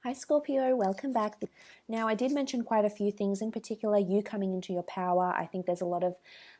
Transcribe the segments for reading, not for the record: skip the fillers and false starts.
Hi Scorpio, welcome back. Now, I did mention quite a few things, in particular you coming into your power. I think there's a lot of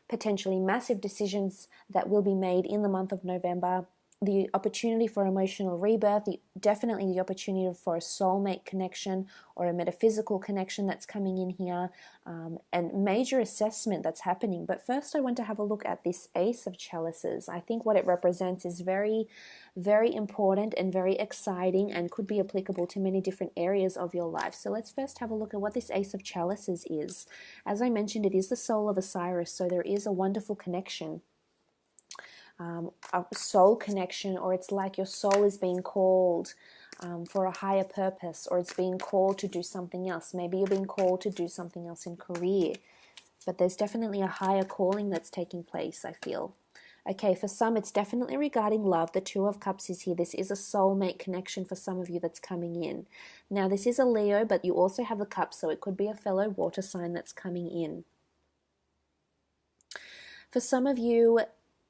potentially massive decisions that will be made in the month of November. The opportunity for emotional rebirth, definitely the opportunity for a soulmate connection or a metaphysical connection that's coming in here, and major assessment that's happening. But first I want to have a look at this Ace of Chalices. I think what it represents is very, very important and very exciting and could be applicable to many different areas of your life. So let's first have a look at what this Ace of Chalices is. As I mentioned, it is the soul of Osiris, so there is a wonderful connection. A soul connection, or it's like your soul is being called for a higher purpose, or it's being called to do something else. Maybe you're being called to do something else in career, but there's definitely a higher calling that's taking place, I feel. Okay, for some, it's definitely regarding love. The Two of Cups is here. This is a soulmate connection for some of you that's coming in. Now, this is a Leo, but you also have the Cups, so it could be a fellow water sign that's coming in. For some of you,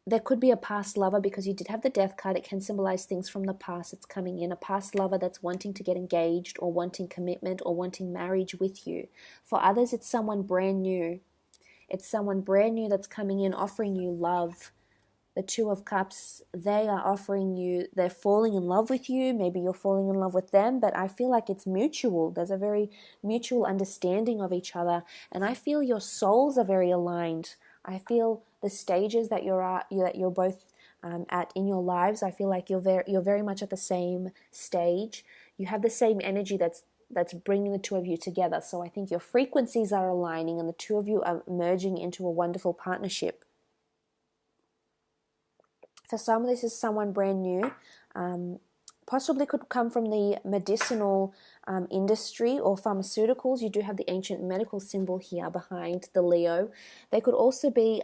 there could be a past lover, because you did have the Death card. It can symbolize things from the past that's coming in. A past lover that's wanting to get engaged or wanting commitment or wanting marriage with you. For others, it's someone brand new. It's someone brand new that's coming in offering you love. The Two of Cups, they are offering you, they're falling in love with you. Maybe you're falling in love with them, but I feel like it's mutual. There's a very mutual understanding of each other, and I feel your souls are very aligned. I feel the stages that you're both at in your lives, I feel like you're very much at the same stage. You have the same energy that's bringing the two of you together. So I think your frequencies are aligning, and the two of you are merging into a wonderful partnership. For some, this is someone brand new, possibly could come from the medicinal industry or pharmaceuticals. You do have the ancient medical symbol here behind the Leo. They could also be,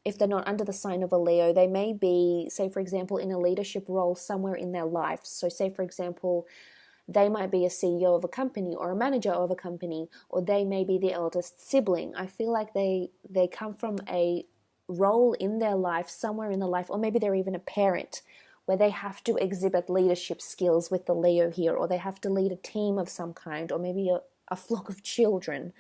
if they're not under the sign of a Leo, they may be, say for example, in a leadership role somewhere in their life. So say for example, they might be a CEO of a company or a manager of a company, or they may be the eldest sibling. I feel like they come from a role in their life, somewhere in their life, or maybe they're even a parent, where they have to exhibit leadership skills with the Leo here, or they have to lead a team of some kind, or maybe a flock of children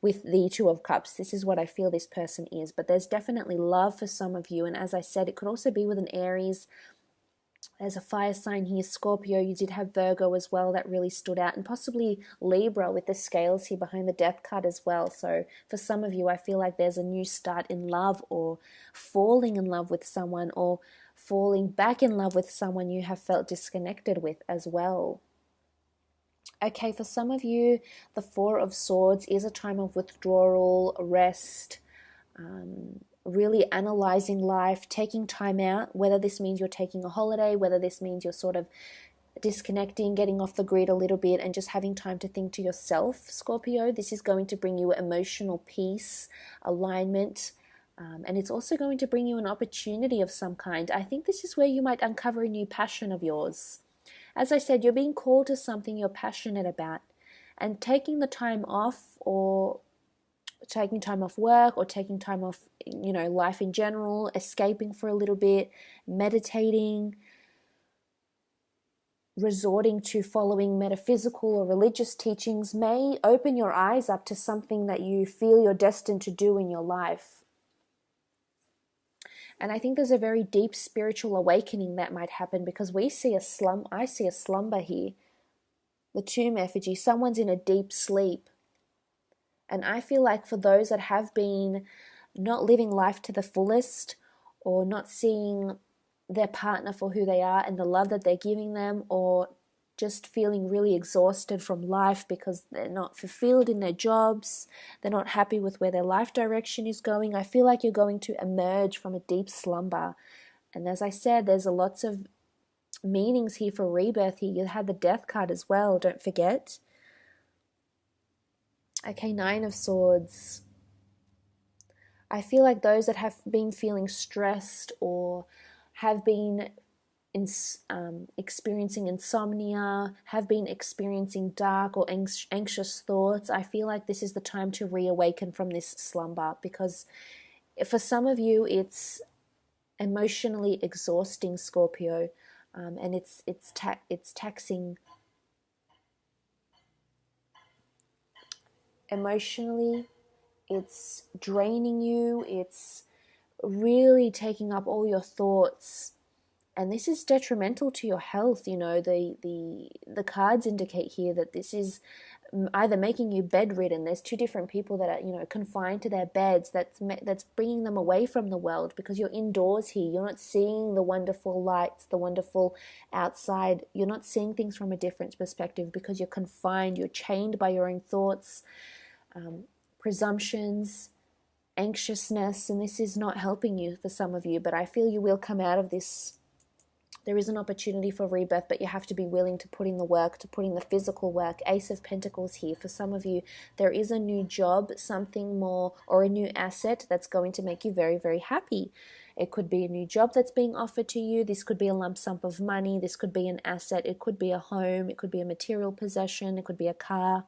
with the Two of Cups. This is what I feel this person is. But there's definitely love for some of you, and as I said, it could also be with an Aries. There's a fire sign here, Scorpio. You did have Virgo as well, that really stood out, and possibly Libra with the scales here behind the Death card as well. So for some of you, I feel like there's a new start in love, or falling in love with someone, or falling back in love with someone you have felt disconnected with as well. Okay, for some of you, the Four of Swords is a time of withdrawal, rest, really analyzing life, taking time out, whether this means you're taking a holiday, whether this means you're sort of disconnecting, getting off the grid a little bit, and just having time to think to yourself, Scorpio. This is going to bring you emotional peace, alignment, and it's also going to bring you an opportunity of some kind. I think this is where you might uncover a new passion of yours. As I said, you're being called to something you're passionate about, and taking the time off, or taking time off work, or taking time off, life in general, escaping for a little bit, meditating, resorting to following metaphysical or religious teachings may open your eyes up to something that you feel you're destined to do in your life. And I think there's a very deep spiritual awakening that might happen, because I see a slumber here. The tomb effigy, someone's in a deep sleep. And I feel like for those that have been not living life to the fullest, or not seeing their partner for who they are and the love that they're giving them, or just feeling really exhausted from life because they're not fulfilled in their jobs, they're not happy with where their life direction is going, I feel like you're going to emerge from a deep slumber. And as I said, there's lots of meanings here for rebirth here. You had the Death card as well, don't forget. Okay, Nine of Swords. I feel like those that have been feeling stressed, or have been experiencing insomnia, have been experiencing dark or anxious thoughts, I feel like this is the time to reawaken from this slumber, because for some of you it's emotionally exhausting, Scorpio, and it's taxing emotionally. It's draining you. It's really taking up all your thoughts. And this is detrimental to your health. You know, the cards indicate here that this is either making you bedridden. There's two different people that are, you know, confined to their beds. That's bringing them away from the world, because you're indoors here. You're not seeing the wonderful lights, the wonderful outside. You're not seeing things from a different perspective because you're confined. You're chained by your own thoughts, presumptions, anxiousness, and this is not helping you for some of you. But I feel you will come out of this. There is an opportunity for rebirth, but you have to be willing to put in the work, to put in the physical work. Ace of Pentacles here. For some of you, there is a new job, something more, or a new asset that's going to make you very, very happy. It could be a new job that's being offered to you. This could be a lump sum of money. This could be an asset. It could be a home. It could be a material possession. It could be a car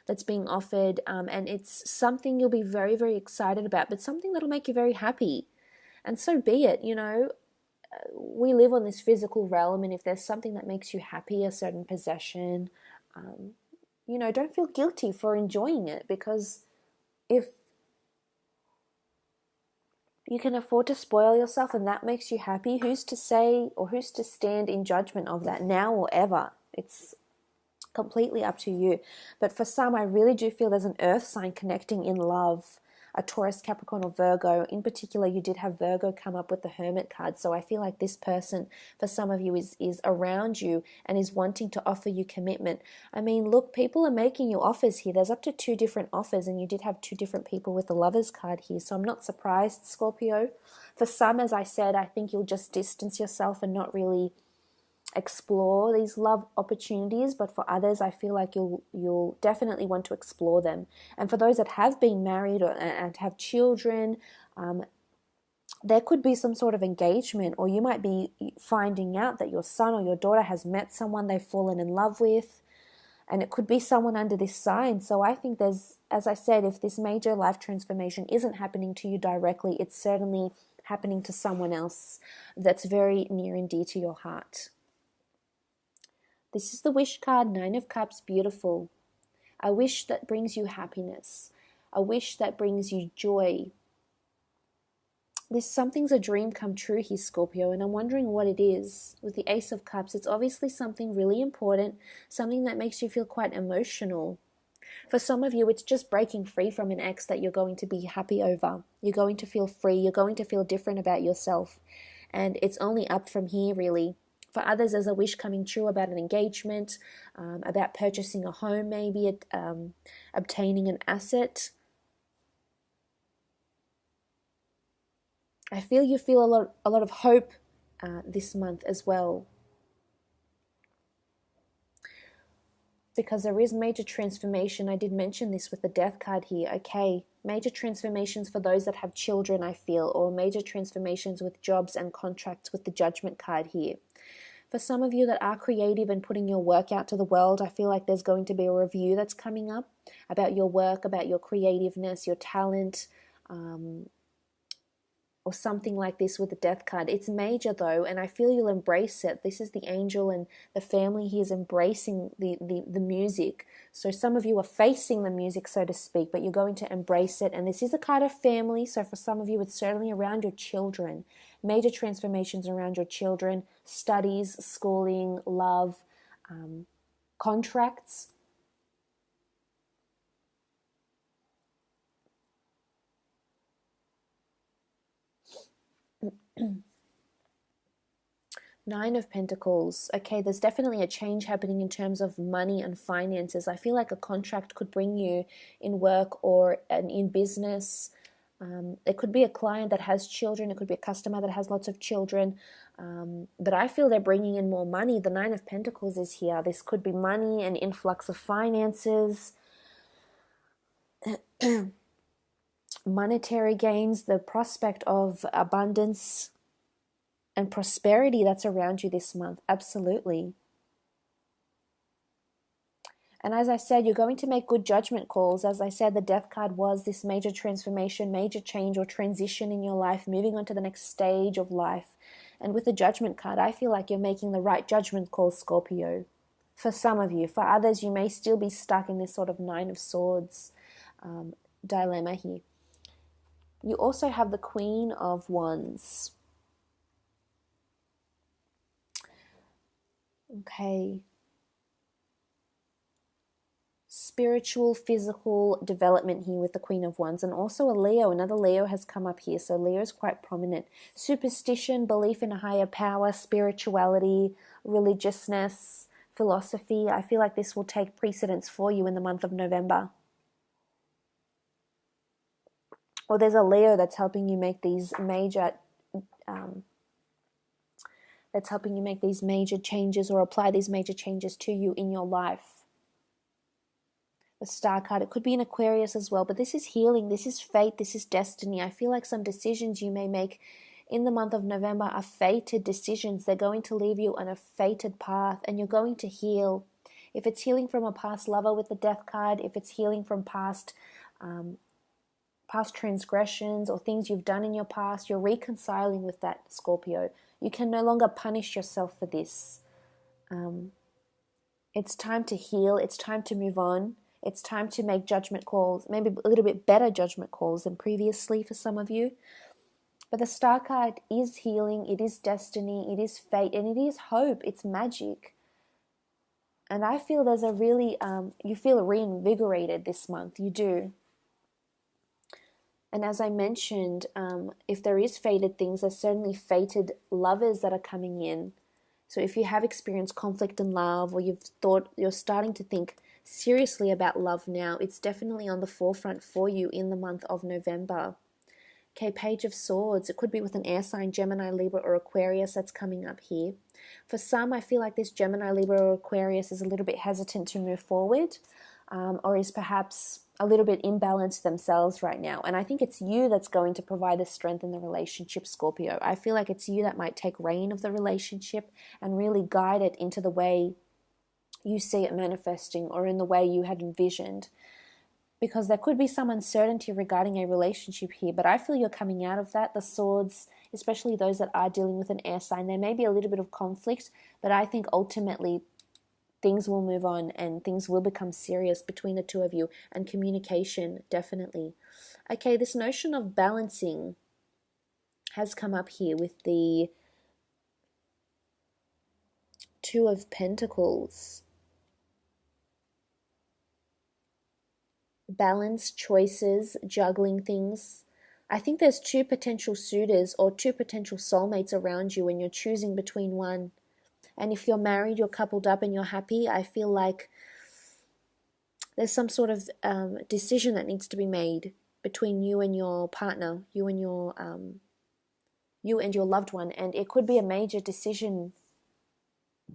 that's being offered. And it's something you'll be very, very excited about, but something that'll make you very happy. And so be it, you know. We live on this physical realm, and if there's something that makes you happy, a certain possession, you know, don't feel guilty for enjoying it, because if you can afford to spoil yourself and that makes you happy, who's to say or who's to stand in judgment of that now or ever? It's completely up to you. But for some, I really do feel there's an earth sign connecting in love. A Taurus, Capricorn, or Virgo. In particular, you did have Virgo come up with the Hermit card. So I feel like this person, for some of you, is around you and is wanting to offer you commitment. I mean, look, people are making you offers here. There's up to 2 different offers, and you did have 2 different people with the Lovers card here. So I'm not surprised, Scorpio. For some, as I said, I think you'll just distance yourself and not really explore these love opportunities, but for others, I feel like you'll definitely want to explore them. And for those that have been married and have children, there could be some sort of engagement, or you might be finding out that your son or your daughter has met someone they've fallen in love with, and it could be someone under this sign. So I think there's, as I said, if this major life transformation isn't happening to you directly, it's certainly happening to someone else that's very near and dear to your heart. This is the wish card, 9 of Cups, beautiful. A wish that brings you happiness. A wish that brings you joy. Something's a dream come true here, Scorpio, and I'm wondering what it is. With the Ace of Cups, it's obviously something really important, something that makes you feel quite emotional. For some of you, it's just breaking free from an ex that you're going to be happy over. You're going to feel free. You're going to feel different about yourself. And it's only up from here, really. For others, there's a wish coming true about an engagement, about purchasing a home, maybe obtaining an asset. I feel you feel a lot of hope this month as well, because there is major transformation. I did mention this with the Death card here. Okay, major transformations for those that have children, I feel, or major transformations with jobs and contracts with the Judgment card here. For some of you that are creative and putting your work out to the world, I feel like there's going to be a review that's coming up about your work, about your creativeness, your talent, or something like this with the Death card. It's major though, and I feel you'll embrace it. This is the angel and the family. He is embracing the music. So some of you are facing the music, so to speak, but you're going to embrace it. And this is a card of family, so for some of you, it's certainly around your children. Major transformations around your children, studies, schooling, love, contracts. Nine of Pentacles. Okay, there's definitely a change happening in terms of money and finances. I feel like a contract could bring you in work or in business. It could be a client that has children. It could be a customer that has lots of children. But I feel they're bringing in more money. The Nine of Pentacles is here. This could be money, an influx of finances, monetary gains, the prospect of abundance and prosperity that's around you this month. Absolutely. And as I said, you're going to make good judgment calls. As I said, the Death card was this major transformation, major change or transition in your life, moving on to the next stage of life. And with the Judgment card, I feel like you're making the right judgment call, Scorpio. for some of you. For others, you may still be stuck in this sort of Nine of Swords dilemma here. You also have the Queen of Wands. Okay. Spiritual, physical development here with the Queen of Wands, and also a Leo. Another Leo has come up here, so Leo is quite prominent. Superstition, belief in a higher power, spirituality, religiousness, philosophy. I feel like this will take precedence for you in the month of November. Or there's a Leo that's helping you make these major changes, or apply these major changes to you in your life. The Star card, it could be an Aquarius as well, but this is healing, this is fate, this is destiny. I feel like some decisions you may make in the month of November are fated decisions. They're going to leave you on a fated path, and you're going to heal. If it's healing from a past lover with the Death card, if it's healing from past transgressions or things you've done in your past, you're reconciling with that, Scorpio. You can no longer punish yourself for this. It's time to heal. It's time to move on. It's time to make judgment calls, maybe a little bit better judgment calls than previously for some of you. But the Star card is healing, it is destiny, it is fate, and it is hope. It's magic. And I feel there's a really, you feel reinvigorated this month. You do. And as I mentioned, if there is fated things, there's certainly fated lovers that are coming in. So if you have experienced conflict in love, or you're starting to think seriously about love now, it's definitely on the forefront for you in the month of November. Okay, Page of Swords. It could be with an air sign, Gemini, Libra, or Aquarius that's coming up here. For some, I feel like this Gemini, Libra, or Aquarius is a little bit hesitant to move forward, or is perhaps a little bit imbalanced themselves right now. And I think it's you that's going to provide the strength in the relationship, Scorpio. I feel like it's you that might take reign of the relationship and really guide it into the way you see it manifesting, or in the way you had envisioned. Because there could be some uncertainty regarding a relationship here, but I feel you're coming out of that. The Swords, especially those that are dealing with an air sign, there may be a little bit of conflict, but I think ultimately things will move on and things will become serious between the two of you, and communication, definitely. Okay, this notion of balancing has come up here with the Two of Pentacles. Balance, choices, juggling things. I think there's two potential suitors or two potential soulmates around you, and you're choosing between one. And if you're married, you're coupled up and you're happy, I feel like there's some sort of decision that needs to be made between you and your partner, you and your loved one. And it could be a major decision,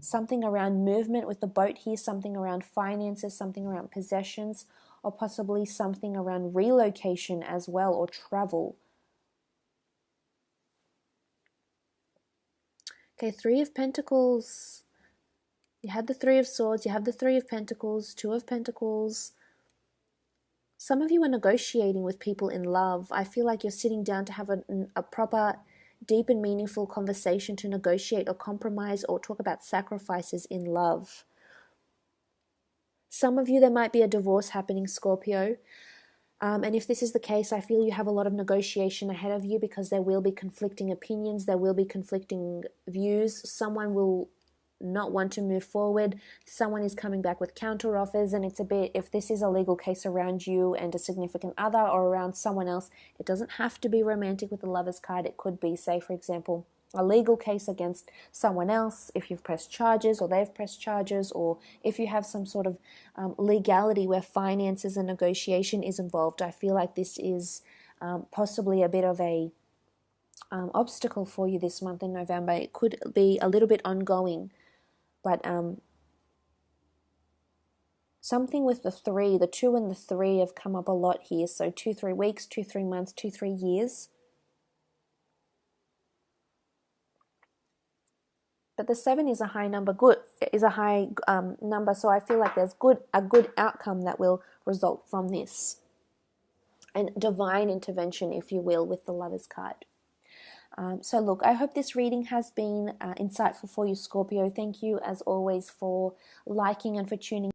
something around movement with the boat here, something around finances, something around possessions, or possibly something around relocation as well, or travel. Okay, Three of Pentacles. You had the Three of Swords, you have the Three of Pentacles, Two of Pentacles. Some of you are negotiating with people in love. I feel like you're sitting down to have a proper, deep and meaningful conversation to negotiate or compromise or talk about sacrifices in love. Some of you, there might be a divorce happening, Scorpio. And if this is the case, I feel you have a lot of negotiation ahead of you, because there will be conflicting opinions, there will be conflicting views. Someone will not want to move forward. Someone is coming back with counter offers, and it's a bit, if this is a legal case around you and a significant other, or around someone else, it doesn't have to be romantic with the Lovers card. It could be, say, for example, a legal case against someone else, if you've pressed charges or they've pressed charges, or if you have some sort of legality where finances and negotiation is involved. I feel like this is possibly a bit of a obstacle for you this month in November. It could be a little bit ongoing, but something with the three, the 2 and the 3 have come up a lot here. So 2-3 weeks, 2-3 months, 2-3 years. But the 7 is a high number, number, so I feel like there's a good outcome that will result from this. And divine intervention, if you will, with the Lovers card. So look, I hope this reading has been insightful for you, Scorpio. Thank you as always for liking and for tuning